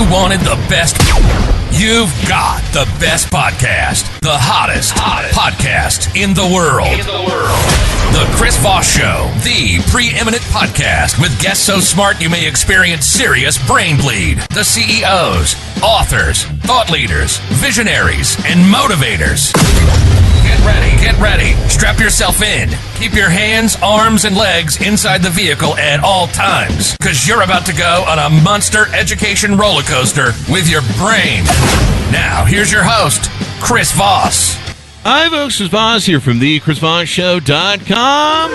you wanted the best, you've got the best podcast. The hottest podcast in the world. The Chris Voss Show, the preeminent podcast with guests so smart you may experience serious brain bleed. The CEOs, authors, thought leaders, visionaries, and motivators. Get ready. Strap yourself in. Keep your hands, arms, and legs inside the vehicle at all times, because you're about to go on a monster education roller coaster with your brain. Now, here's your host, Chris Voss. Hi, folks. Chris Voss here from thechrisvossshow.com.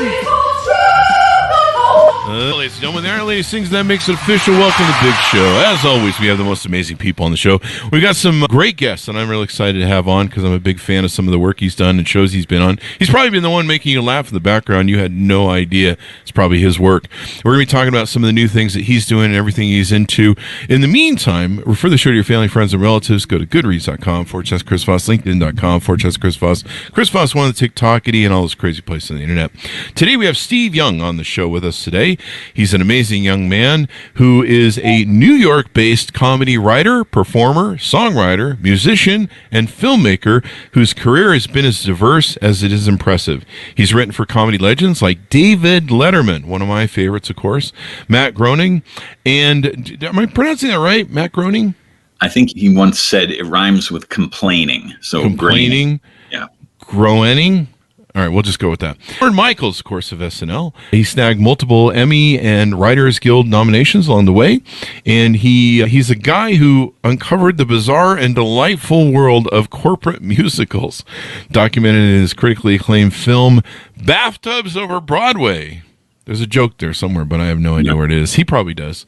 Ladies and gentlemen, there are ladies sings that makes it official. Welcome to the big show. As always, we have the most amazing people on the show. We've got some great guests that I'm really excited to have on because I'm a big fan of some of the work he's done and shows he's been on. He's probably been the one making you laugh in the background. You had no idea it's probably his work. We're going to be talking about some of the new things that he's doing and everything he's into. In the meantime, refer the show to your family, friends, and relatives. Go to goodreads.com/Chris Voss, LinkedIn.com/Chris Voss. Chris Voss, one of the TikTokity and all those crazy places on the internet. Today we have Steve Young on the show with us today. He's an amazing young man who is a New York-based comedy writer, performer, songwriter, musician, and filmmaker whose career has been as diverse as it is impressive. He's written for comedy legends like David Letterman, one of my favorites, of course, Matt Groening, and am I pronouncing that right, Matt Groening? I think he once said it rhymes with complaining. So complaining? Yeah. Groening? All right, we'll just go with that. Lorne Michaels, of course, of SNL. He snagged multiple Emmy and Writers Guild nominations along the way, and he's a guy who uncovered the bizarre and delightful world of corporate musicals, documented in his critically acclaimed film, Bathtubs Over Broadway. There's a joke there somewhere, but I have no idea where it is. He probably does.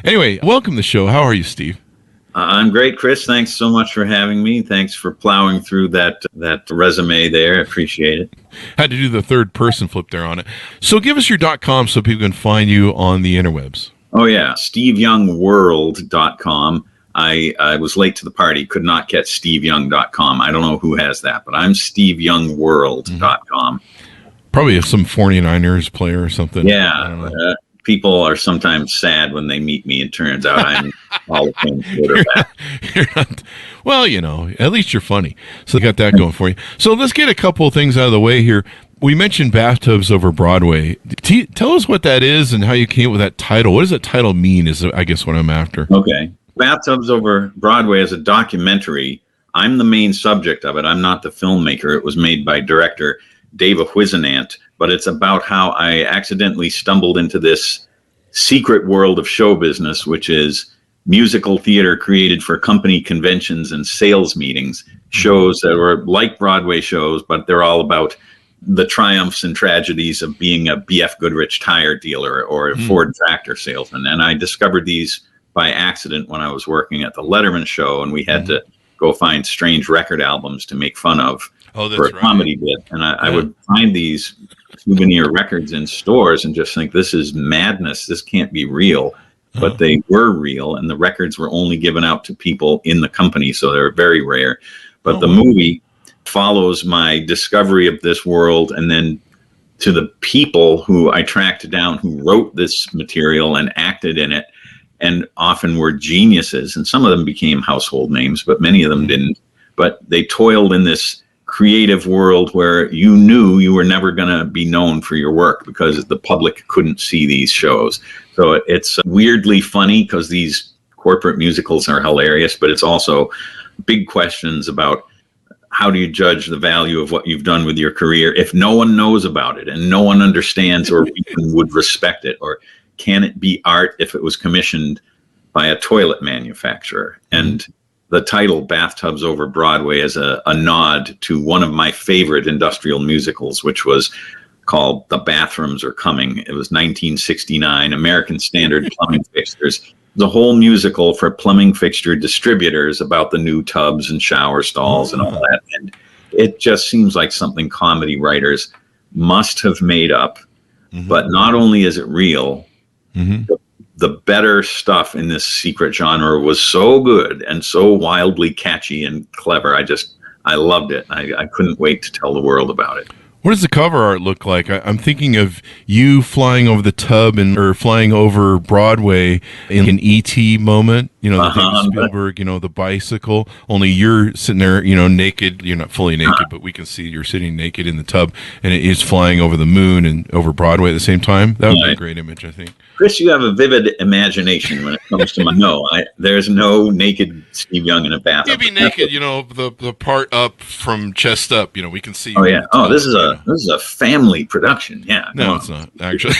Anyway, welcome to the show. How are you, Steve? I'm great, Chris. Thanks so much for having me. Thanks for plowing through that resume there. I appreciate it. Had to do the third person flip there on it. So give us your .com so people can find you on the interwebs. Oh, yeah. SteveYoungWorld.com. I was late to the party. Could not get SteveYoung.com. I don't know who has that, but I'm SteveYoungWorld.com. Probably some 49ers player or something. Yeah. People are sometimes sad when they meet me. It turns out I'm Hall of Fame quarterback. Well, at least you're funny. So you got that going for you. So let's get a couple of things out of the way here. We mentioned Bathtubs Over Broadway. Tell us what that is and how you came up with that title. What does that title mean is, I guess, what I'm after. Okay. Bathtubs Over Broadway is a documentary. I'm the main subject of it. I'm not the filmmaker. It was made by director David Letterman, but it's about how I accidentally stumbled into this secret world of show business, which is musical theater created for company conventions and sales meetings, shows that were like Broadway shows, but they're all about the triumphs and tragedies of being a B.F. Goodrich tire dealer or a Ford tractor salesman. And I discovered these by accident when I was working at the Letterman show, and we had to go find strange record albums to make fun of for a comedy bit. And I would find these souvenir records in stores and just think, this is madness. This can't be real. But they were real, and the records were only given out to people in the company, so they're very rare. But the movie follows my discovery of this world, and then to the people who I tracked down who wrote this material and acted in it, and often were geniuses. And some of them became household names, but many of them didn't. But they toiled in this creative world where you knew you were never going to be known for your work because the public couldn't see these shows. So it's weirdly funny because these corporate musicals are hilarious, but it's also big questions about how do you judge the value of what you've done with your career if no one knows about it and no one understands or even would respect it? Or can it be art if it was commissioned by a toilet manufacturer? And the title Bathtubs Over Broadway is a nod to one of my favorite industrial musicals, which was called The Bathrooms Are Coming. It was 1969, American Standard Plumbing Fixtures. The whole musical for plumbing fixture distributors about the new tubs and shower stalls and all that. And it just seems like something comedy writers must have made up. But not only is it real, the better stuff in this secret genre was so good and so wildly catchy and clever. I loved it. I couldn't wait to tell the world about it. What does the cover art look like? I'm thinking of you flying over the tub or flying over Broadway in an E.T. moment. You know, the David Spielberg, you know, the bicycle, only you're sitting there, you know, naked. You're not fully naked, but we can see you're sitting naked in the tub, and it is flying over the moon and over Broadway at the same time. That would be a great image, I think. Chris, you have a vivid imagination when it comes to there's no naked Steve Young in a bathtub. You'd be naked, you know, the part up from chest up, you know, we can see. Oh, yeah. Oh, this is a family production. Yeah. No, it's not, actually.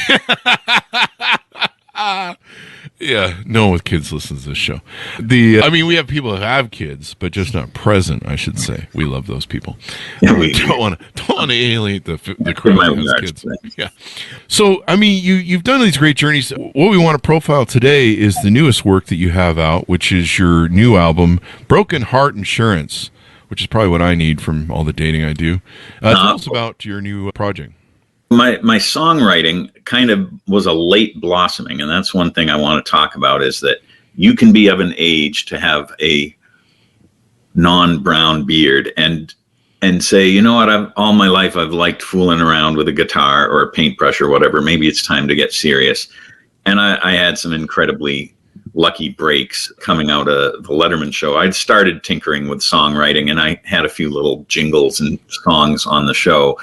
Yeah, no one with kids listens to this show. I mean, we have people who have kids, but just not present, I should say. We love those people. Yeah, we don't want to alienate the crowd that has kids. Yeah. So, I mean, you've done these great journeys. What we want to profile today is the newest work that you have out, which is your new album, Broken Heart Insurance, which is probably what I need from all the dating I do. Tell us about your new project. My songwriting kind of was a late blossoming, and that's one thing I want to talk about, is that you can be of an age to have a non-brown beard and say, you know what, all my life I've liked fooling around with a guitar or a paintbrush or whatever. Maybe it's time to get serious. And I had some incredibly lucky breaks coming out of the Letterman show. I'd started tinkering with songwriting, and I had a few little jingles and songs on the show.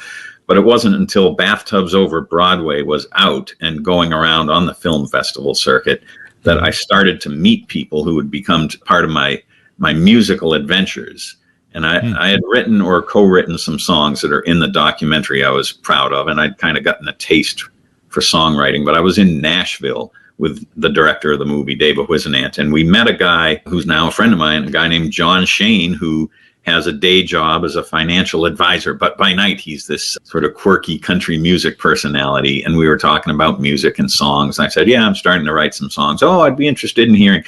But it wasn't until Bathtubs Over Broadway was out and going around on the film festival circuit that I started to meet people who would become part of my musical adventures. And I had written or co-written some songs that are in the documentary I was proud of, and I'd kind of gotten a taste for songwriting. But I was in Nashville with the director of the movie, David Letterman, and we met a guy who's now a friend of mine, a guy named John Shane, who has a day job as a financial advisor, but by night he's this sort of quirky country music personality. And we were talking about music and songs. And I said, yeah, I'm starting to write some songs. Oh, I'd be interested in hearing.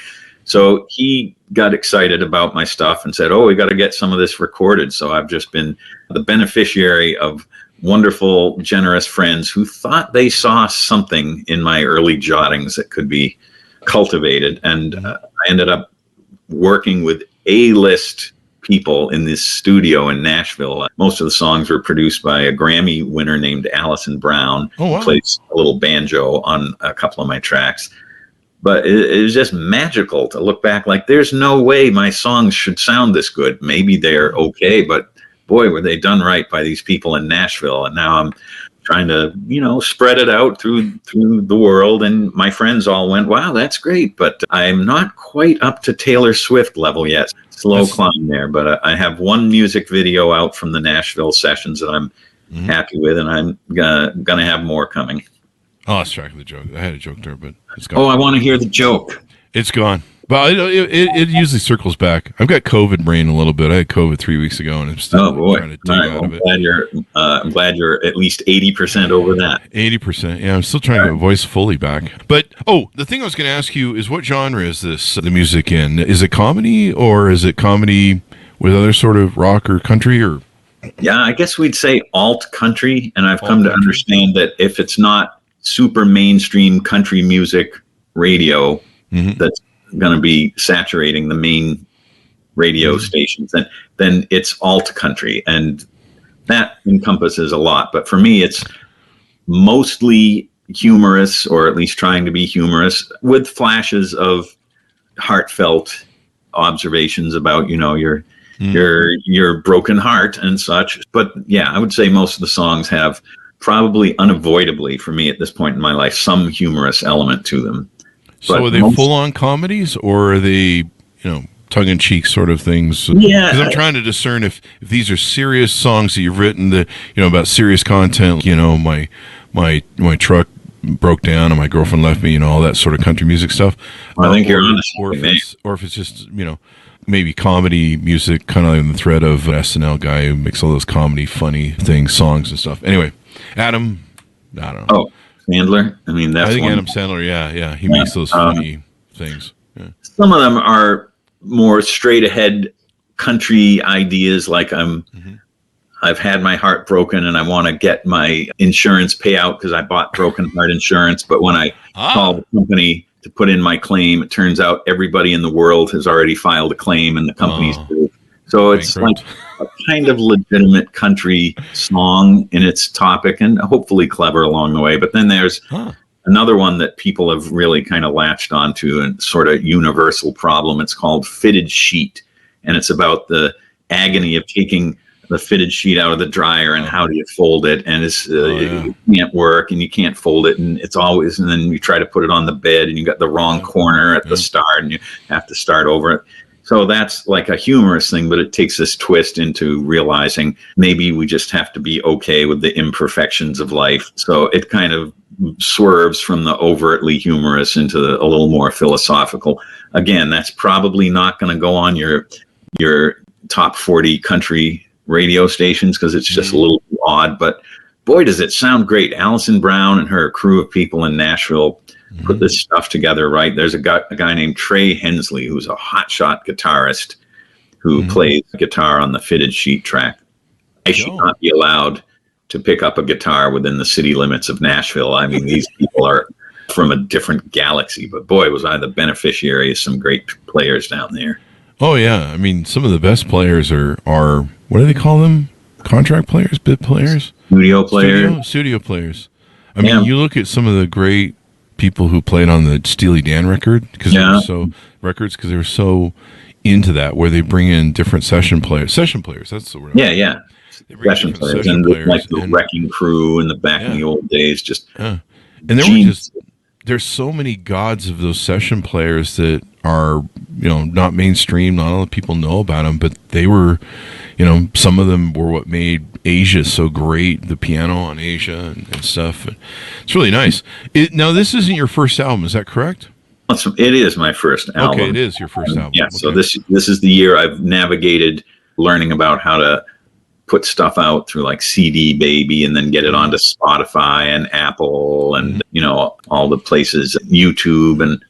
So he got excited about my stuff and said, oh, we got to get some of this recorded. So I've just been the beneficiary of wonderful, generous friends who thought they saw something in my early jottings that could be cultivated. And I ended up working with A-list people in this studio in Nashville. Most of the songs were produced by a Grammy winner named Allison Brown, who plays a little banjo on a couple of my tracks. But it was just magical to look back like, there's no way my songs should sound this good. Maybe they're okay, but boy, were they done right by these people in Nashville. And now I'm trying to, spread it out through the world. And my friends all went, wow, that's great. But I'm not quite up to Taylor Swift level yet. Slow climb there. But I have one music video out from the Nashville sessions that I'm happy with. And I'm going to have more coming. Oh, that's tracking the joke. I had a joke there, but it's gone. Oh, I want to hear the joke. It's gone. But it usually circles back. I've got COVID brain a little bit. I had COVID 3 weeks ago, and I'm still trying to dig out of it. I'm glad you're at least 80% over that. 80%. Yeah, I'm still trying to get my voice fully back. But, the thing I was going to ask you is, what genre is this, the music in? Is it comedy, or is it comedy with other sort of rock or country? Or Yeah, I guess we'd say alt country, and I've come to understand that if it's not super mainstream country music radio that's going to be saturating the main radio stations, then it's alt country, and that encompasses a lot. But for me, it's mostly humorous, or at least trying to be humorous, with flashes of heartfelt observations about your broken heart and such. But yeah, I would say most of the songs have, probably unavoidably for me at this point in my life, some humorous element to them. So are they full-on comedies, or are they, tongue-in-cheek sort of things? Yeah. Because I'm trying to discern if these are serious songs that you've written that, about serious content, my truck broke down and my girlfriend left me, all that sort of country music stuff. I think you're honest. Or if it's just, maybe comedy music, kind of like the thread of an SNL guy who makes all those comedy, funny things, songs and stuff. Anyway, Adam, I don't know. Oh. Sandler. I mean, that's. I think Adam Sandler. Yeah, he makes those funny things. Yeah. Some of them are more straight ahead country ideas, like I've had my heart broken and I want to get my insurance payout because I bought broken heart insurance. But when I call the company to put in my claim, it turns out everybody in the world has already filed a claim, and the company's due. So it's like a kind of legitimate country song in its topic, and hopefully clever along the way. But then there's another one that people have really kind of latched onto, and sort of universal problem. It's called fitted sheet, and it's about the agony of taking the fitted sheet out of the dryer and how do you fold it, and it can't work, and you can't fold it, and it's always, and then you try to put it on the bed and you got the wrong corner at the start and you have to start over it. So that's like a humorous thing, but it takes this twist into realizing maybe we just have to be okay with the imperfections of life. So it kind of swerves from the overtly humorous into a little more philosophical. Again, that's probably not going to go on your top 40 country radio stations because it's just a little odd, but boy, does it sound great. Alison Brown and her crew of people in Nashville put this stuff together right. There's a guy named Trey Hensley who's a hotshot guitarist who plays guitar on the fitted sheet track. I should not be allowed to pick up a guitar within the city limits of Nashville. I mean, these people are from a different galaxy, but boy, was I the beneficiary of some great players down there. Oh yeah, I mean, some of the best players are what do they call them? Contract players, bit players, studio players. Studio players. I mean, you look at some of the great people who played on the Steely Dan record because they were so into that, where they bring in different session players. That's the word. Yeah. Session players and like the Wrecking Crew in the back in the old days. And there's so many gods of those session players that are, not mainstream. Not a lot of people know about them, but they were, some of them were what made Asia so great, the piano on Asia and stuff. It's really nice. Now, this isn't your first album, is that correct? It is my first album. Okay, it is your first album. Yeah, okay. So this is the year I've navigated learning about how to put stuff out through like CD Baby and then get it onto Spotify and Apple and, all the places, YouTube and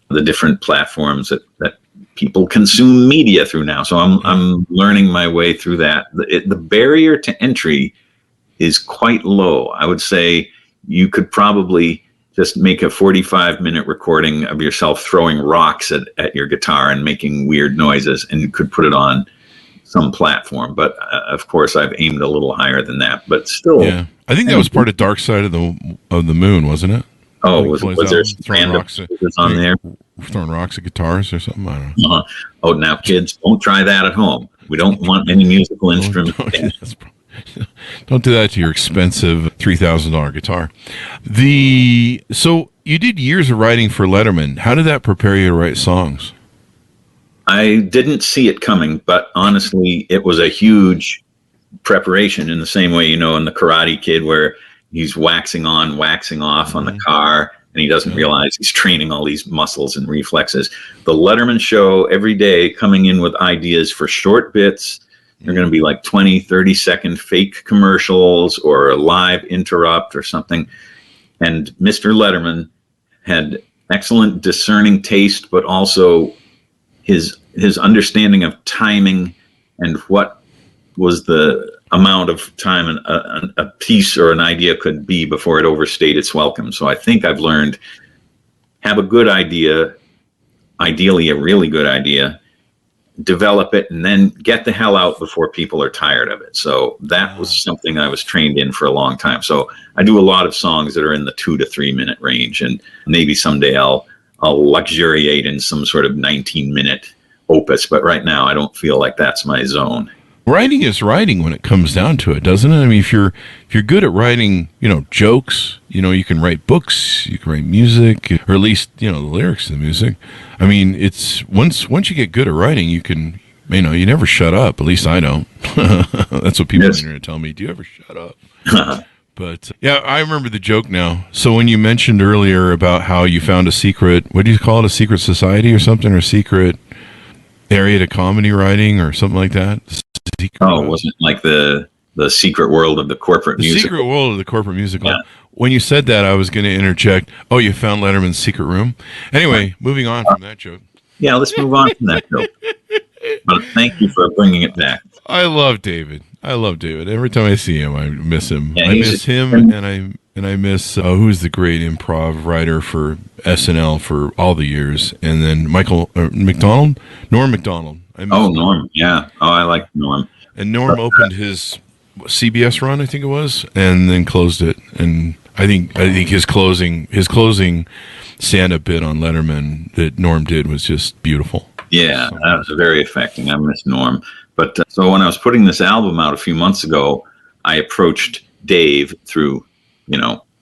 the different platforms that people consume media through now. So I'm learning my way through that. The barrier to entry is quite low. I would say you could probably just make a 45-minute recording of yourself throwing rocks at your guitar and making weird noises, and you could put it on some platform. But of course, I've aimed a little higher than that. But still, I think that was part of Dark Side of the Moon, wasn't it? Oh, was there throwing rocks on there? Throwing rocks at guitars or something? I don't know. Oh, now kids, don't try that at home. We don't want any musical instruments. Don't do that to your expensive $3,000 guitar. So you did years of writing for Letterman. How did that prepare you to write songs? I didn't see it coming, but honestly, it was a huge preparation in the same way, in the Karate Kid where he's waxing on, waxing off on the car, and he doesn't realize he's training all these muscles and reflexes. The Letterman show every day coming in with ideas for short bits. They're going to be like 20, 30-second fake commercials or a live interrupt or something. And Mr. Letterman had excellent discerning taste, but also his understanding of timing and what was the amount of time a piece or an idea could be before it overstayed its welcome. So I think I've learned, have a good idea, ideally a really good idea, develop it, and then get the hell out before people are tired of it. So that was something I was trained in for a long time. So I do a lot of songs that are in the 2 to 3 minute range, and maybe someday I'll luxuriate in some sort of 19-minute opus. But right now I don't feel like that's my zone. Writing is writing when it comes down to it, doesn't it? I mean, if you're good at writing, jokes, you can write books, you can write music, or at least, the lyrics to the music. I mean, it's once you get good at writing, you can, you never shut up. At least I don't. That's what people on the internet tell me. Do you ever shut up? But yeah, I remember the joke now. So when you mentioned earlier about how you found a secret, what do you call it? A secret society or something, or secret area to comedy writing or something like that? Wasn't like the secret world of the corporate musical? Secret world of the corporate musical. Yeah. When you said that, I was going to interject, you found Letterman's secret room? Anyway, moving on from that joke. Yeah, let's move on from that joke. But thank you for bringing it back. I love David. Every time I see him, I miss him. Yeah, I miss him, and I miss who's the great improv writer for SNL for all the years, and then Norm Macdonald. Norm. Yeah. Oh, I like Norm. And Norm opened his CBS run, I think it was, and then closed it. And I think his closing stand-up bit on Letterman that Norm did was just beautiful. Yeah, that was very affecting. I miss Norm. But so when I was putting this album out a few months ago, I approached Dave through,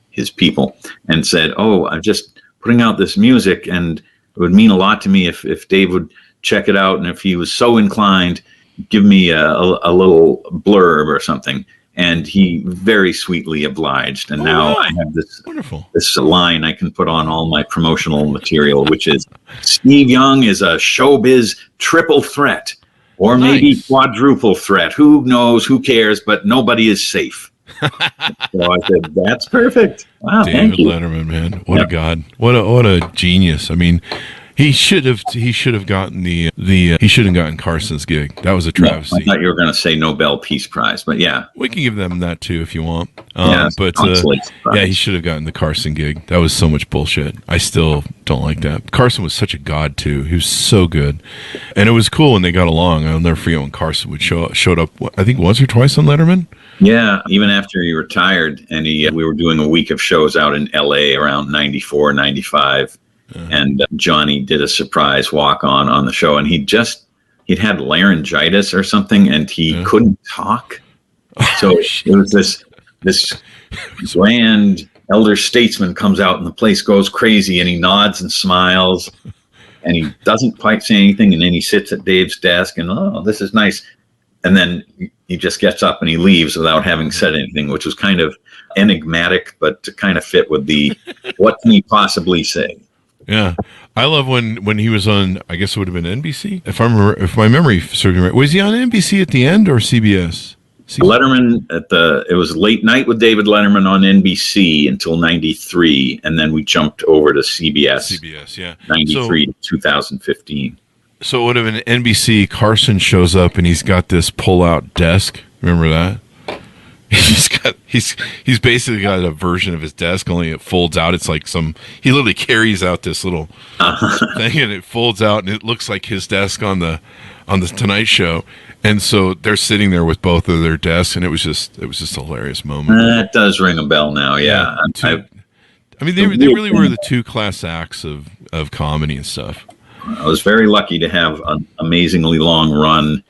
his people and said, "Oh, I'm just putting out this music, and it would mean a lot to me if Dave would check it out, and if he was so inclined, give me a little blurb or something." And he very sweetly obliged. And now I have this line I can put on all my promotional material, which is, "Steve Young is a showbiz triple threat, or maybe quadruple threat. Who knows? Who cares? But nobody is safe." So I said, "That's perfect." Wow, David Letterman, man, what a god, what a genius. I mean, he should have gotten he shouldn't gotten Carson's gig. That was a travesty. I thought you were going to say Nobel Peace Prize, but yeah, we can give them that too if you want. He should have gotten the Carson gig. That was so much bullshit. I still don't like that. Carson was such a god too. He was so good, and it was cool when they got along. I'll never forget when Carson showed up. I think once or twice on Letterman. Yeah, even after he retired, and we were doing a week of shows out in L.A. around 94, 95. And Johnny did a surprise walk-on the show, and he'd had laryngitis or something, and he couldn't talk. So it was this grand elder statesman comes out, and the place goes crazy, and he nods and smiles, and he doesn't quite say anything, and then he sits at Dave's desk, and, "Oh, this is nice." And then he just gets up and he leaves without having said anything, which was kind of enigmatic, but to kind of fit with the what can he possibly say? Yeah, I love when he was on. I guess it would have been NBC, if my memory serves me right. Was he on NBC at the end or CBS? Letterman it was Late Night with David Letterman on NBC until '93, and then we jumped over to CBS. CBS, yeah, '93 to 2015. So it would have been NBC. Carson shows up and he's got this pull-out desk. Remember that? He's basically got a version of his desk, only it folds out. It's like he literally carries out this little thing, and it folds out, and it looks like his desk on the Tonight Show. And so they're sitting there with both of their desks, and it was just a hilarious moment. That does ring a bell now. Yeah, I mean they really were the two class acts of comedy and stuff. I was very lucky to have an amazingly long run.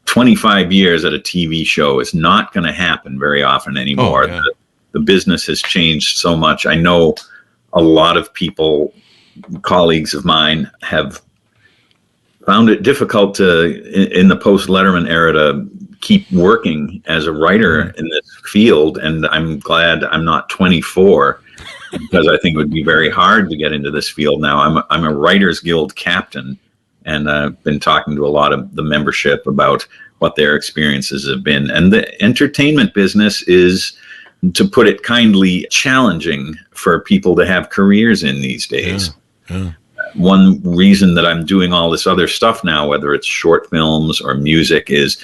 25 years at a TV show is not going to happen very often anymore. Oh, yeah. The business has changed so much. I know a lot of people, colleagues of mine, have found it difficult in the post-Letterman era to keep working as a writer in this field. And I'm glad I'm not 24 because I think it would be very hard to get into this field now. I'm a Writers Guild captain, and I've been talking to a lot of the membership about what their experiences have been. And the entertainment business is, to put it kindly, challenging for people to have careers in these days. Yeah. One reason that I'm doing all this other stuff now, whether it's short films or music, is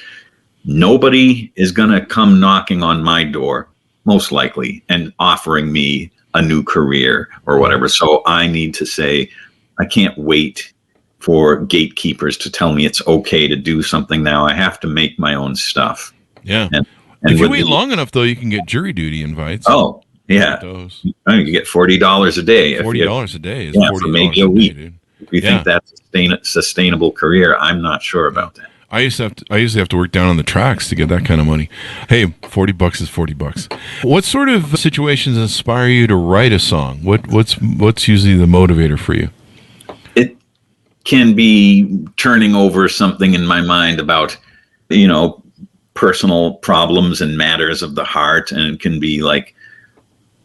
nobody is going to come knocking on my door, most likely, and offering me a new career or whatever. So I need to say, I can't wait for gatekeepers to tell me it's okay to do something now. I have to make my own stuff. Yeah. And if you wait long enough, though, you can get jury duty invites. Oh, yeah. You get $40 a day. $40 a day is $40 for maybe a week. Dude. If you think that's a sustainable career, I'm not sure about that. I usually have to work down on the tracks to get that kind of money. Hey, $40 is $40. What sort of situations inspire you to write a song? What's usually the motivator for you? It can be turning over something in my mind about, personal problems and matters of the heart, and it can be like,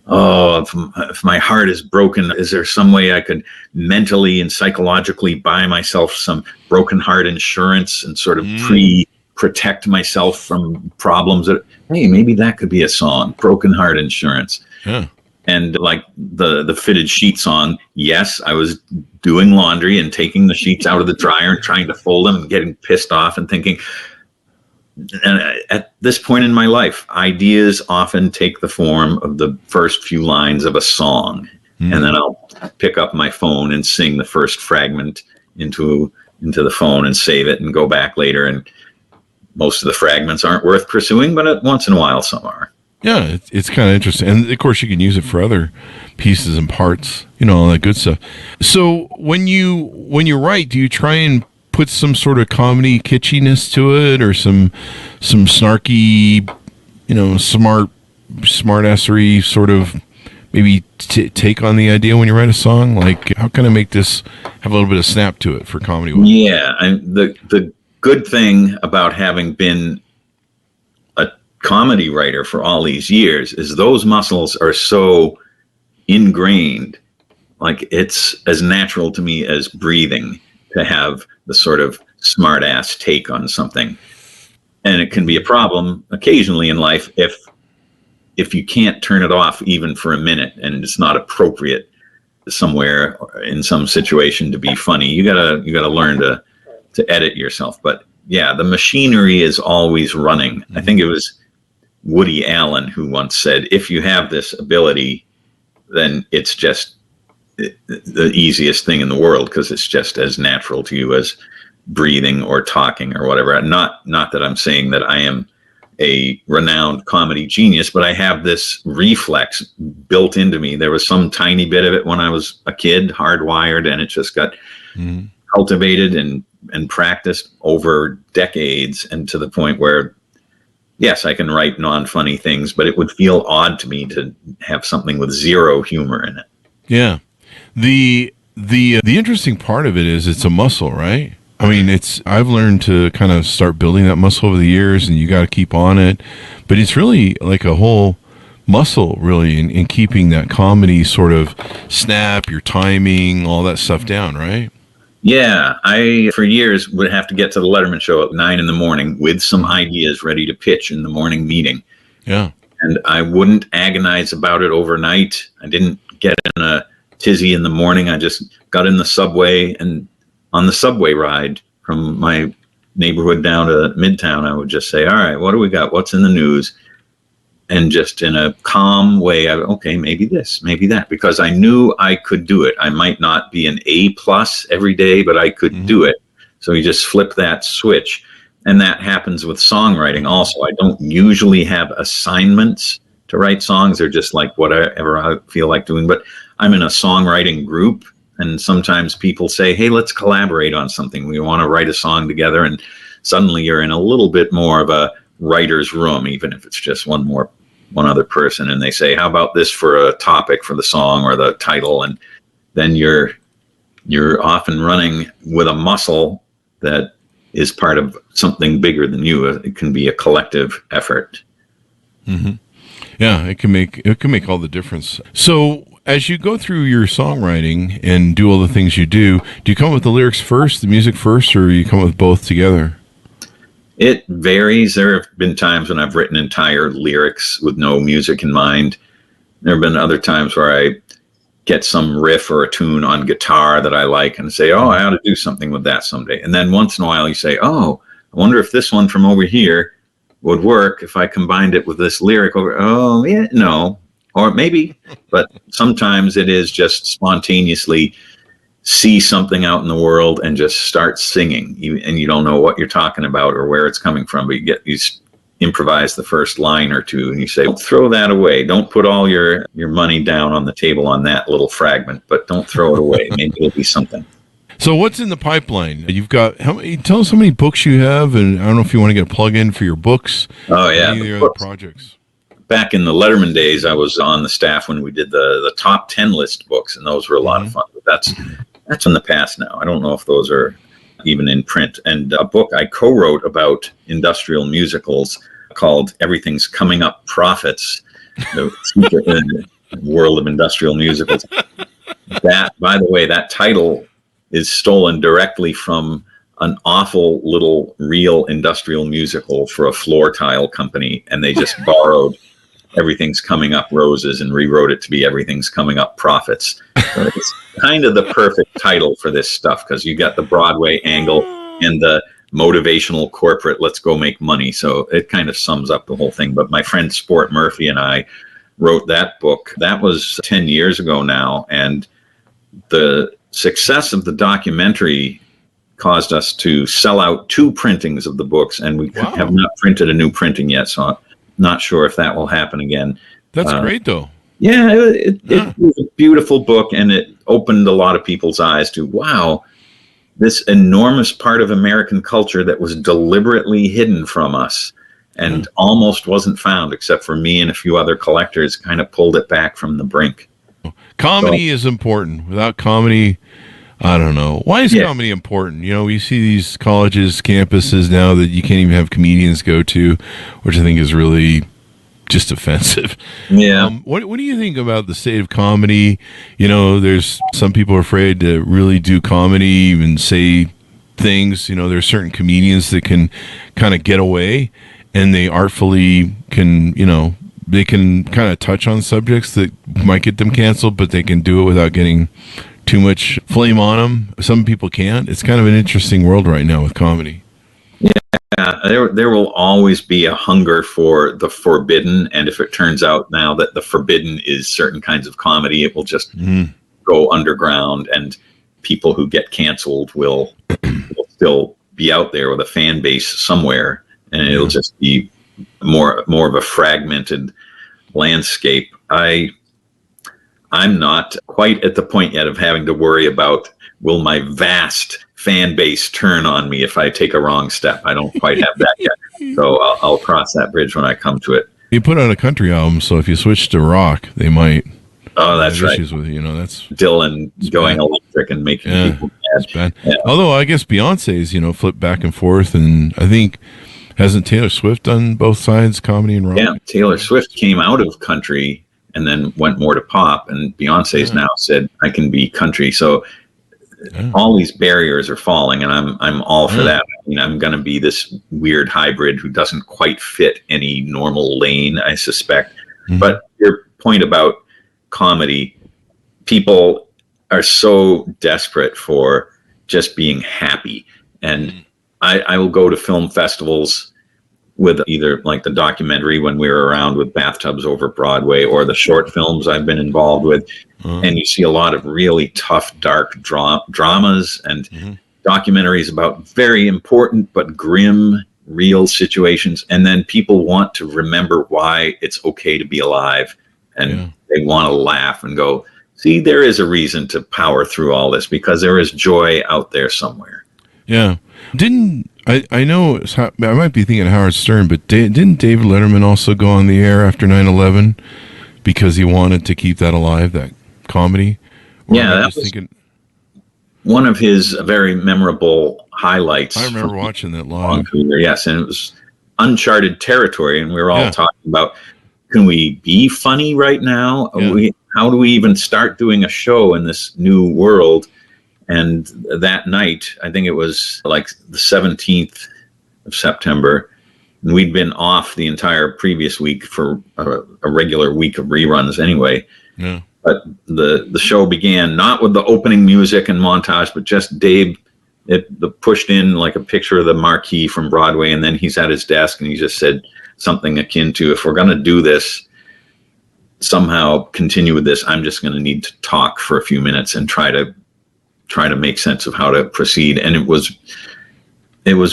oh, if my heart is broken, is there some way I could mentally and psychologically buy myself some broken heart insurance and sort of protect myself from problems? Hey, maybe that could be a song, Broken Heart Insurance. Yeah. And like the fitted sheet song, yes, I was doing laundry and taking the sheets out of the dryer and trying to fold them and getting pissed off and thinking, and at this point in my life, ideas often take the form of the first few lines of a song. And then I'll pick up my phone and sing the first fragment into the phone and save it and go back later. And most of the fragments aren't worth pursuing, but once in a while some are. Yeah, it's kind of interesting. And of course, you can use it for other pieces and parts, all that good stuff. So when you write, do you try and put some sort of comedy kitschiness to it, or some snarky, smartassery sort of maybe take on the idea when you write a song? Like, how can I make this have a little bit of snap to it for comedy? Yeah, the good thing about having been a comedy writer for all these years is those muscles are so ingrained. Like, it's as natural to me as breathing to have the sort of smart ass take on something. And it can be a problem occasionally in life if you can't turn it off even for a minute and it's not appropriate somewhere in some situation to be funny. You gotta learn to edit yourself. But yeah, the machinery is always running. Mm-hmm. I think it was Woody Allen who once said, if you have this ability, then it's just the easiest thing in the world, because it's just as natural to you as breathing or talking or whatever. Not that I'm saying that I am a renowned comedy genius, but I have this reflex built into me. There was some tiny bit of it when I was a kid, hardwired, and it just got cultivated and practiced over decades, and to the point where, yes, I can write non-funny things, but it would feel odd to me to have something with zero humor in it. Yeah. The interesting part of it is it's a muscle, right? I mean, I've learned to kind of start building that muscle over the years, and you got to keep on it. But it's really like a whole muscle, really, in keeping that comedy sort of snap, your timing, all that stuff down, right? Yeah, I, for years, would have to get to the Letterman show at 9 a.m. with some ideas ready to pitch in the morning meeting. Yeah. And I wouldn't agonize about it overnight. I didn't get in a tizzy in the morning. I just got in the subway, and on the subway ride from my neighborhood down to Midtown, I would just say, all right, what do we got? What's in the news? And just in a calm way, okay, maybe this, maybe that, because I knew I could do it. I might not be an A+ every day, but I could do it. So you just flip that switch. And that happens with songwriting also. I don't usually have assignments to write songs. They're just like whatever I feel like doing. But I'm in a songwriting group, and sometimes people say, hey, let's collaborate on something. We want to write a song together. And suddenly you're in a little bit more of a writer's room, even if it's just one other person. And they say, how about this for a topic for the song or the title? And then you're off and running with a muscle that is part of something bigger than you. It can be a collective effort. Mm-hmm. Yeah, it can make all the difference. So as you go through your songwriting and do all the things you do you come up with the lyrics first, the music first, or you come up with both together? It varies. There have been times when I've written entire lyrics with no music in mind. There have been other times where I get some riff or a tune on guitar that I like and say, oh, I ought to do something with that someday. And then once in a while you say, oh, I wonder if this one from over here would work if I combined it with this lyric over. Oh, yeah, no. Or maybe, but sometimes it is just spontaneously see something out in the world and just start singing, and you don't know what you're talking about or where it's coming from, but you improvise the first line or two, and you say, don't throw that away. Don't put all your money down on the table on that little fragment, but don't throw it away. Maybe it'll be something. So what's in the pipeline? You've got, tell us how many books you have, and I don't know if you want to get a plug in for your books. Oh, yeah. Any of the other projects. Back in the Letterman days, I was on the staff when we did the top 10 list books, and those were a lot of fun. But that's in the past now. I don't know if those are even in print. And a book I co-wrote about industrial musicals called Everything's Coming Up Profits, the world of industrial musicals. That, by the way, that title is stolen directly from an awful little real industrial musical for a floor tile company, and they just borrowed Everything's Coming Up Roses and rewrote it to be Everything's Coming Up Profits. So it's kind of the perfect title for this stuff, because you got the Broadway angle and the motivational corporate, let's go make money. So it kind of sums up the whole thing. But my friend Sport Murphy and I wrote that book. That was 10 years ago now. And the success of the documentary caused us to sell out 2 printings of the books, and we have not printed a new printing yet. So not sure if that will happen again. That's great, though. Yeah, it was a beautiful book, and it opened a lot of people's eyes to, wow, this enormous part of American culture that was deliberately hidden from us and almost wasn't found, except for me and a few other collectors, kind of pulled it back from the brink. Comedy is important. Without comedy, I don't know. Why is comedy important? You know, we see these colleges, campuses now that you can't even have comedians go to, which I think is really just offensive. Yeah. What do you think about the state of comedy? You know, there's some people are afraid to really do comedy, even say things. You know, there's certain comedians that can kind of get away, and they artfully can, you know, they can kind of touch on subjects that might get them canceled, but they can do it without getting too much flame on them. Some people can't. It's kind of an interesting world right now with comedy. There will always be a hunger for the forbidden, and if it turns out now that the forbidden is certain kinds of comedy, it will just go underground, and people who get canceled will still be out there with a fan base somewhere, and it'll just be more of a fragmented landscape. I'm not quite at the point yet of having to worry about, will my vast fan base turn on me if I take a wrong step. I don't quite have that yet. So I'll cross that bridge when I come to it. You put out a country album, so if you switch to rock, they might that's have right. issues with, you know, that's Dylan going electric and making people mad. it's bad. Yeah. Although I guess Beyonce's, you know, flipped back and forth, and I think, hasn't Taylor Swift done both sides, comedy and rock? Yeah, Taylor Swift came out of country and then went more to pop, and Beyonce's now said, I can be country. So all these barriers are falling, and I'm all for that. I mean, I'm going to be this weird hybrid who doesn't quite fit any normal lane, I suspect. But your point about comedy, people are so desperate for just being happy. And I will go to film festivals with either like the documentary when we were around with Bathtubs Over Broadway, or the short films I've been involved with. And you see a lot of really tough, dark dramas and documentaries about very important but grim, real situations. And then people want to remember why it's okay to be alive. And they want to laugh and go, see, there is a reason to power through all this, because there is joy out there somewhere. Yeah. I know, I might be thinking Howard Stern, but didn't David Letterman also go on the air after 9/11 because he wanted to keep that alive, that comedy? Or that was one of his very memorable highlights. I remember watching that live. Yes, and it was uncharted territory, and we were all talking about, can we be funny right now? How do we even start doing a show in this new world? And that night, I think it was like the 17th of September, and we'd been off the entire previous week for a regular week of reruns anyway. Yeah. But the show began not with the opening music and montage, but just Dave pushed in like a picture of the marquee from Broadway, and then he's at his desk and he just said something akin to, if we're going to do this, somehow continue with this, I'm just going to need to talk for a few minutes and try to make sense of how to proceed. And it was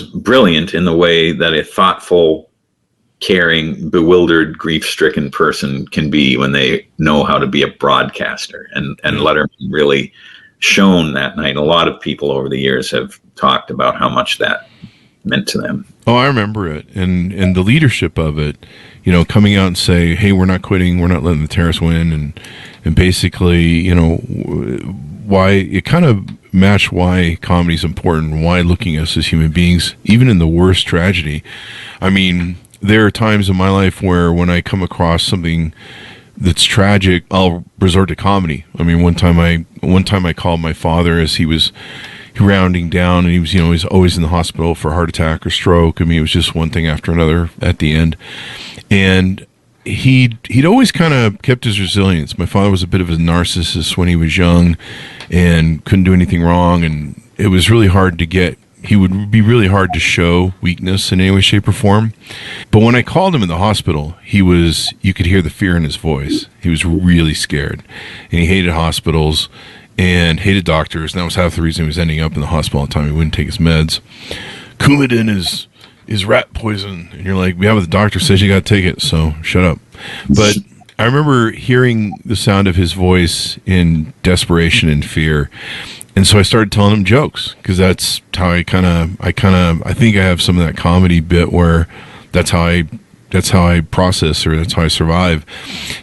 brilliant in the way that a thoughtful, caring, bewildered, grief-stricken person can be when they know how to be a broadcaster. And Letterman really shone that night. A lot of people over the years have talked about how much that meant to them. Oh, I remember it. And the leadership of it, you know, coming out and say, hey, we're not quitting, we're not letting the terrorists win. And basically, you know, why it kind of matched why comedy is important, why looking at us as human beings, even in the worst tragedy. I mean, there are times in my life where when I come across something that's tragic, I'll resort to comedy. I mean, one time I called my father as he was rounding down, and he was, you know, he's always in the hospital for a heart attack or stroke. I mean, it was just one thing after another at the end. And he'd always kind of kept his resilience. My father was a bit of a narcissist when he was young and couldn't do anything wrong, and it was really hard to get. He would be really hard to show weakness in any way, shape, or form. But when I called him in the hospital, you could hear the fear in his voice. He was really scared, and he hated hospitals and hated doctors, and that was half the reason he was ending up in the hospital all the time. He wouldn't take his meds. Coumadin is is rat poison. And you're like, yeah, but the doctor says you got to take it, so shut up. But I remember hearing the sound of his voice in desperation and fear. And so I started telling him jokes, because that's how I think I have some of that comedy bit where that's how I process, or that's how I survive.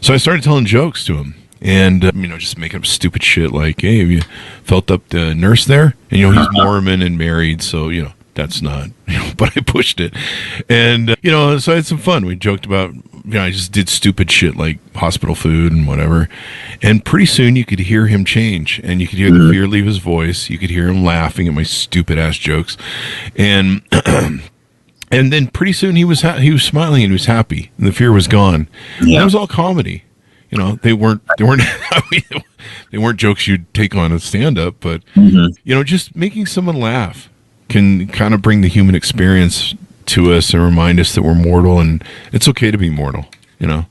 So I started telling jokes to him, and just making up stupid shit like, hey, have you felt up the nurse there? And he's Mormon and married, so that's not, but I pushed it. And so I had some fun. We joked about, I just did stupid shit like hospital food and whatever. And pretty soon you could hear him change, and you could hear the fear leave his voice. You could hear him laughing at my stupid ass jokes. And and then pretty soon he was smiling and he was happy, and the fear was gone. Yeah. That was all comedy. They weren't they weren't jokes you'd take on a stand up, but just making someone laugh can kind of bring the human experience to us and remind us that we're mortal, and it's okay to be mortal. I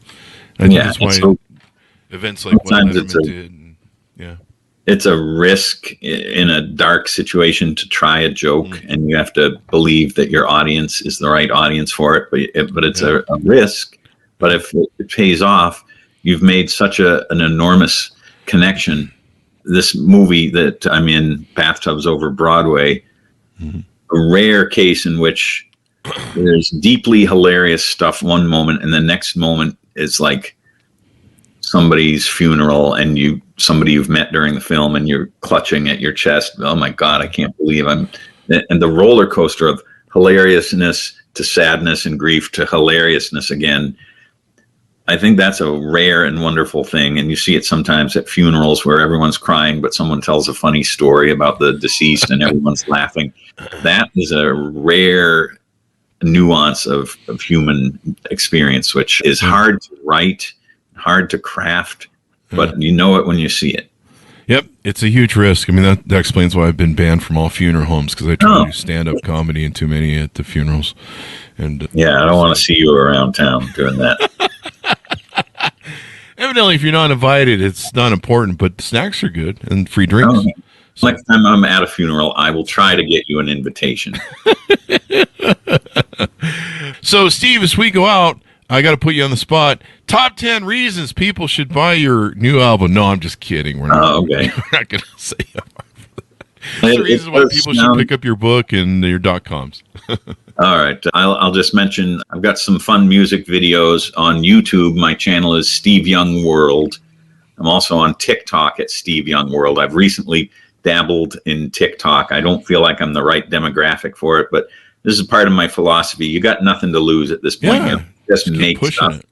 think that's why events like what Letterman did. It's a risk in a dark situation to try a joke, and you have to believe that your audience is the right audience for it. But it's a risk. But if it pays off, you've made such an enormous connection. This movie that I'm in, Bathtubs Over Broadway, a rare case in which there's deeply hilarious stuff one moment, and the next moment is like somebody's funeral, and somebody you've met during the film, and you're clutching at your chest. Oh my God, I can't believe and the roller coaster of hilariousness to sadness and grief to hilariousness again. I think that's a rare and wonderful thing. And you see it sometimes at funerals where everyone's crying, but someone tells a funny story about the deceased and everyone's laughing. That is a rare nuance of human experience, which is hard to write, hard to craft, but you know it when you see it. Yep, it's a huge risk. I mean, that explains why I've been banned from all funeral homes, because I try to do stand-up comedy and too many at the funerals. And I don't want to see you around town doing that. Evidently, if you're not invited, it's not important, but snacks are good and free drinks. So. Next time I'm at a funeral, I will try to get you an invitation. So, Steve, as we go out, I got to put you on the spot. Top 10 reasons people should buy your new album. No, I'm just kidding. We're not, okay. We're not going to say the reasons why people should pick up your book and your .coms. All right. I'll just mention I've got some fun music videos on YouTube. My channel is Steve Young World. I'm also on TikTok at Steve Young World. I've recently dabbled in TikTok. I don't feel like I'm the right demographic for it, but this is part of my philosophy. You got nothing to lose at this point. Yeah, just make stuff,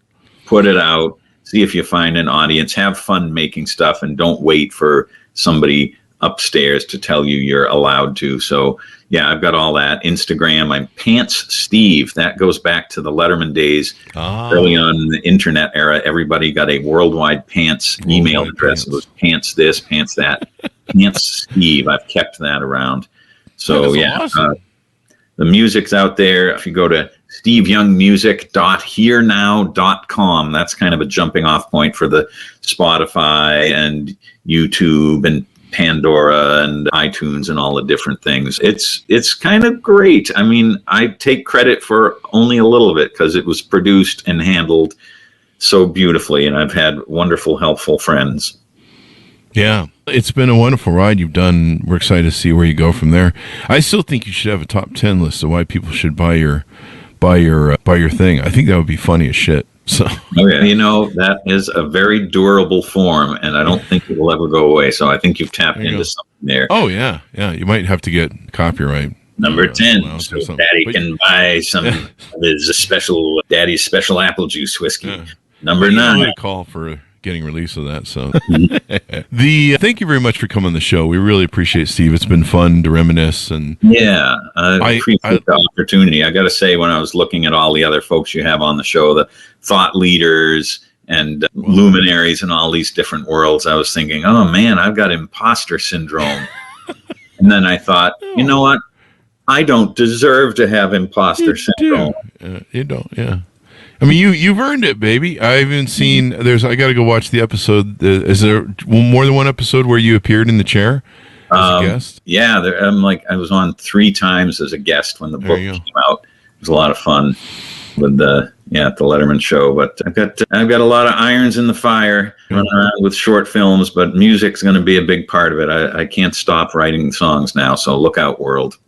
put it out, see if you find an audience, have fun making stuff, and don't wait for somebody upstairs to tell you you're allowed to. So I've got all that. Instagram, I'm Pants Steve. That goes back to the Letterman days. Early on in the internet era, everybody got a worldwide pants email address. It was pants this, pants that. Pants Steve. I've kept that around. So awesome. The music's out there. If you go to steveyoungmusic.hearnow.com, that's kind of a jumping off point for the Spotify and YouTube and Pandora and iTunes and all the different things. It's kind of great. I mean, I take credit for only a little of it because it was produced and handled so beautifully, and I've had wonderful, helpful friends. Yeah, it's been a wonderful ride you've done. We're excited to see where you go from there. I still think you should have a top 10 list of why people should buy your thing. I think that would be funny as shit. So that is a very durable form, and I don't think it will ever go away. So I think you've tapped into something there. Oh yeah. You might have to get copyright. Number 10, so Daddy can buy some of his Daddy's special apple juice whiskey. Yeah. Number 9. I'm call for getting release of that. So thank you very much for coming on the show. We really appreciate it, Steve. It's been fun to reminisce, and I appreciate the opportunity. I got to say, when I was looking at all the other folks you have on the show, the thought leaders and luminaries in all these different worlds, I was thinking, oh man, I've got imposter syndrome. And then I thought, you know what? I don't deserve to have imposter syndrome. You don't, yeah. I mean, you've earned it, baby. I haven't seen. I got to go watch the episode. Is there more than one episode where you appeared in the chair as a guest? Yeah, I was on 3 times as a guest when the book came out. was a lot of fun with the Letterman show. But I've got a lot of irons in the fire running around with short films, but music's going to be a big part of it. I can't stop writing songs now, so look out, world.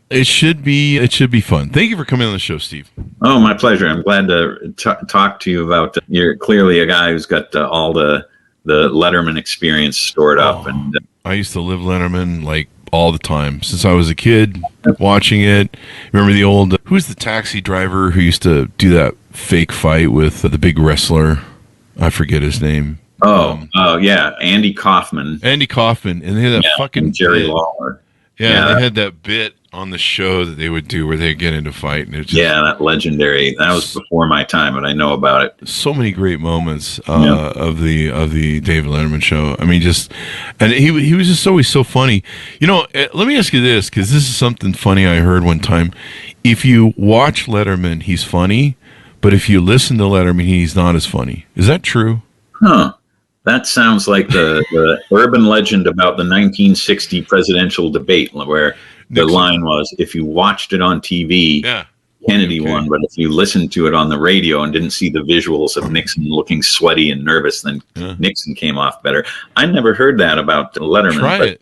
It should be fun. Thank you for coming on the show, Steve. Oh, my pleasure. I'm glad to talk to you about. You're clearly a guy who's got all the Letterman experience stored up. And I used to live Letterman like all the time since I was a kid, watching it. Remember the old who's the taxi driver who used to do that fake fight with the big wrestler? I forget his name. Yeah, Andy Kaufman. And they had that fucking Jerry bit. Lawler. Yeah, they had that bit on the show that they would do where they'd get into fight, and it just, that legendary. That was before my time, but I know about it. So many great moments of the David Letterman show. I mean, and he was just always so funny. Let me ask you this, because this is something funny I heard one time. If you watch Letterman, he's funny, but if you listen to Letterman, he's not as funny. Is that true? Huh. That sounds like the urban legend about the 1960 presidential debate, where the line was, if you watched it on TV, Kennedy won, but if you listened to it on the radio and didn't see the visuals of Nixon looking sweaty and nervous, then Nixon came off better. I never heard that about Letterman.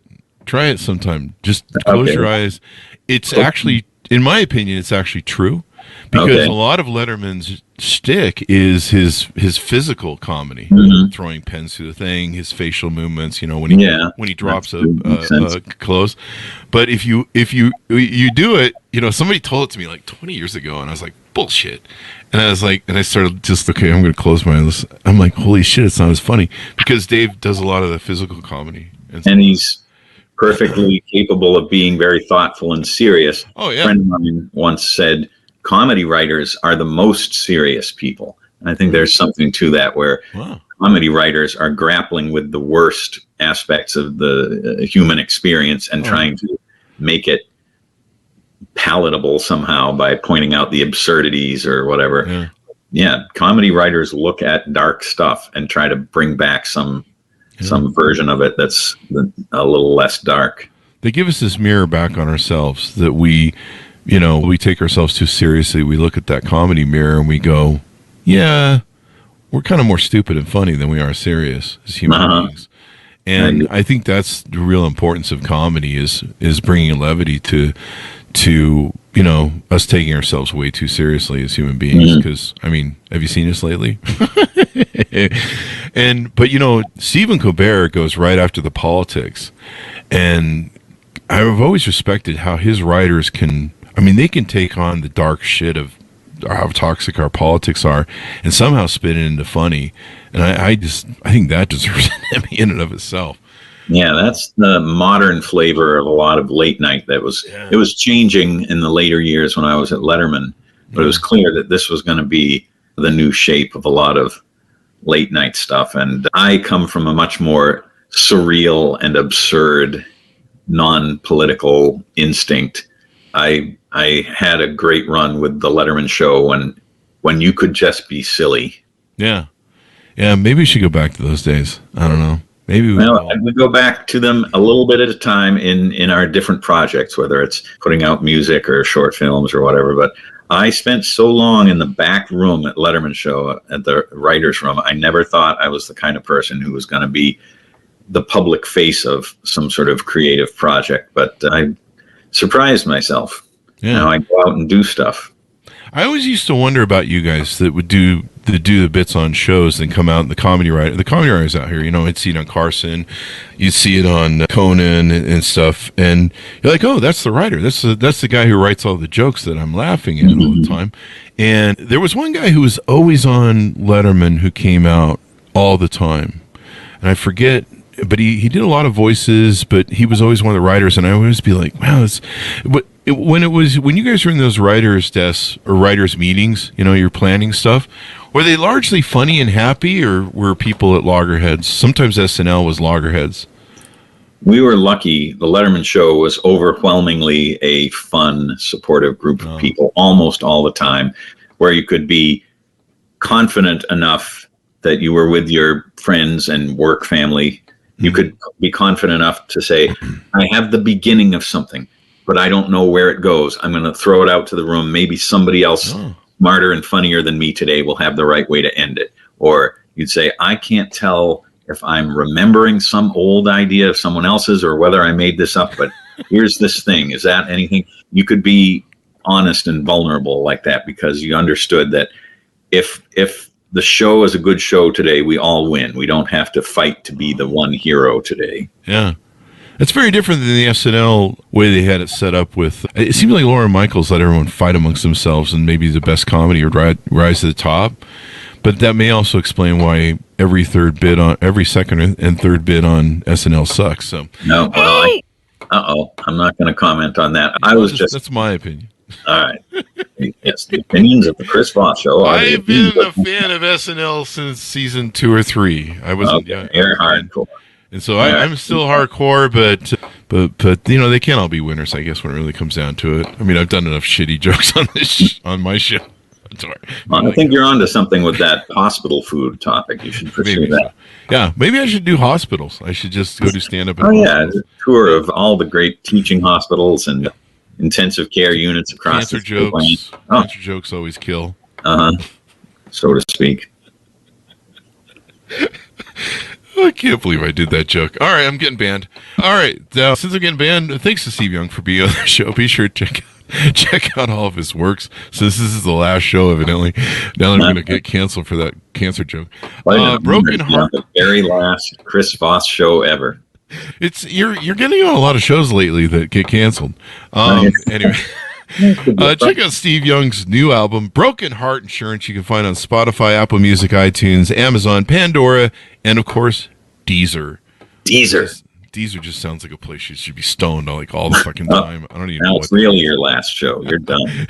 Try it sometime. Just close your eyes. It's actually, in my opinion, it's actually true. Because a lot of Letterman's shtick is his physical comedy, throwing pens through the thing, his facial movements. When he drops a clothes. But if you do it, somebody told it to me like 20 years ago, and I was like, bullshit. And I was like, and I started just, okay, I'm going to close my eyes. I'm like, holy shit, it's not as funny, because Dave does a lot of the physical comedy, and he's perfectly capable of being very thoughtful and serious. Oh yeah. A friend of mine once said, comedy writers are the most serious people. And I think there's something to that, where comedy writers are grappling with the worst aspects of the human experience and trying to make it palatable somehow by pointing out the absurdities or whatever. Comedy writers look at dark stuff and try to bring back some version of it that's a little less dark. They give us this mirror back on ourselves that we take ourselves too seriously. We look at that comedy mirror and we go, yeah, we're kind of more stupid and funny than we are serious as human beings. And I think that's the real importance of comedy is bringing levity to us taking ourselves way too seriously as human beings. Because, I mean, have you seen us lately? But Stephen Colbert goes right after the politics. And I've always respected how his writers they can take on the dark shit of how toxic our politics are and somehow spin it into funny. And I think that deserves an Emmy in and of itself. Yeah, that's the modern flavor of a lot of late night. It was changing in the later years when I was at Letterman, but it was clear that this was going to be the new shape of a lot of late night stuff. And I come from a much more surreal and absurd, non-political instinct. I had a great run with the Letterman show when you could just be silly. Yeah. Maybe we should go back to those days. I don't know. Maybe we go back to them a little bit at a time in our different projects, whether it's putting out music or short films or whatever. But I spent so long in the back room at Letterman show at the writer's room. I never thought I was the kind of person who was going to be the public face of some sort of creative project, but I surprised myself. Now I go out and do stuff. I always used to wonder about you guys that would do the bits on shows and come out in the comedy writers out here. I'd see it on Carson, you'd see it on Conan and stuff, and you're like, oh, that's the writer. That's the guy who writes all the jokes that I'm laughing at all the time. And there was one guy who was always on Letterman who came out all the time, and I forget. But he did a lot of voices, but he was always one of the writers, and I always be like, wow, when you guys were in those writers' desks or writers' meetings, you're planning stuff, were they largely funny and happy, or were people at loggerheads? Sometimes SNL was loggerheads. We were lucky. The Letterman show was overwhelmingly a fun, supportive group of people almost all the time, where you could be confident enough that you were with your friends and work family. You could be confident enough to say, I have the beginning of something. but I don't know where it goes. I'm going to throw it out to the room. Maybe somebody else smarter and funnier than me today will have the right way to end it. Or you'd say, I can't tell if I'm remembering some old idea of someone else's or whether I made this up, but here's this thing. Is that anything? You could be honest and vulnerable like that because you understood that if the show is a good show today, we all win. We don't have to fight to be the one hero today. Yeah. It's very different than the SNL way they had it set up with. It seems like Lorne Michaels let everyone fight amongst themselves and maybe the best comedy would rise to the top. But that may also explain why every second and third bid on SNL sucks. So no, well, I'm not going to comment on that. That's my opinion. All right. Yes, the opinions of the Chris Voss Show. I've been a fan of SNL since season 2 or 3. I wasn't. Okay, you're hardcore. And so I'm still hardcore, but they can't all be winners, I guess, when it really comes down to it. I mean, I've done enough shitty jokes on on my show. I think you're onto something with that hospital food topic. You should pursue that. Yeah, maybe I should do hospitals. I should just go do stand-up. A tour of all the great teaching hospitals and intensive care units across cancer jokes. Cancer jokes always kill. So to speak. I can't believe I did that joke. All right, I'm getting banned. All right, since I'm getting banned, thanks to Steve Young for being on the show. Be sure to check out all of his works. Since this is the last show, evidently, now I'm going to get canceled for that cancer joke. Broken Heart, the very last Chris Voss show ever. You're getting on a lot of shows lately that get canceled. Anyway. Check out Steve Young's new album, Broken Heart Insurance. You can find on Spotify, Apple Music, iTunes, Amazon, Pandora, and of course, Deezer. Deezer just sounds like a place you should be stoned all the fucking time. I don't even know. It's really your last show. You're done.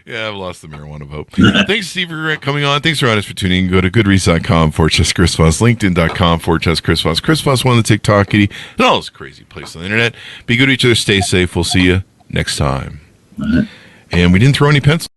Yeah, I've lost the marijuana vote. Thanks, Steve, for coming on. Thanks for tuning in. Go to goodreads.com/Chris Voss, LinkedIn.com/Chris Voss. Chris Voss won the TikTok kitty, and all those crazy places on the internet. Be good to each other. Stay safe. We'll see you next time. And we didn't throw any pencils.